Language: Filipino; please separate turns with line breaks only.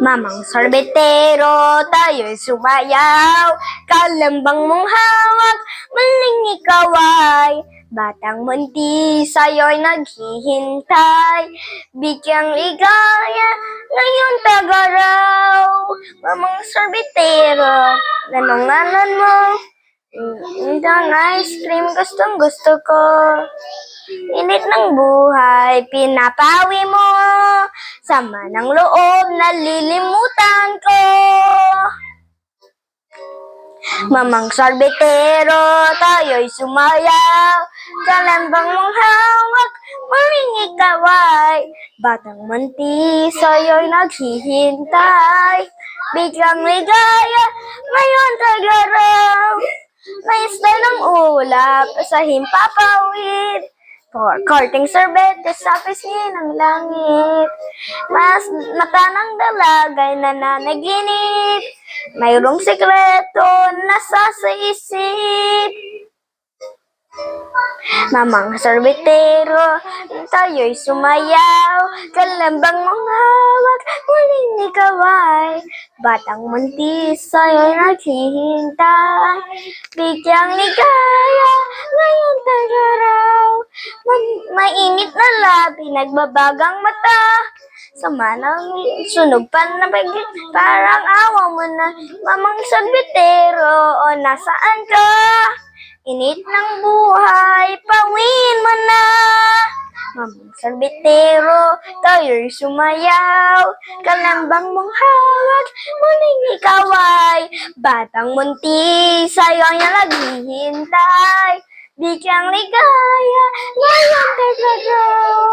Mamang sorbetero, tayo'y sumayaw. Kalambang mong hawak, maling ikaw ay batang munti, sa'yo'y naghihintay. Bigyang ligaya, ngayon tagaraw. Mamang sorbetero, anong ngalan mo? Ang ice cream, gustong gusto ko. Init ng buhay, pinapawi mo. Sama ng loob, nalilimutan ko. Mamang sorbetero, tayo'y sumayaw. Kalambang mong hawak, maling ikaw ay batang munti, sa'yo'y naghihintay. Biglang ligaya, ngayon tagaraw. Nais na ng ulap sa himpapawid. Korting sorbetes sa pisngi ng langit. Mas mata ng dalagay na nanaginip. Mayroong sikreto nasa sa isip. Mamang sorbetero, tayo'y sumayaw. Kalambang mong hawak, muling ikaw ay batang munti, sa'yo'y naghihintay. Bigyang ligaya, ngayon tagaraw. Mainit na labi, nagbabagang mata. Sama ng sunog pa na bagay, parang awa mo na. Mamang sorbetero, o nasaan ka? Init ng buhay, pawin mo na. Mamang sorbetero, tayo'y sumayaw. Kalambang mong hawak, muling ikaw ay batang munti, sa'yo'y naghihintay. Bigyang ligaya, ngayon tagaraw.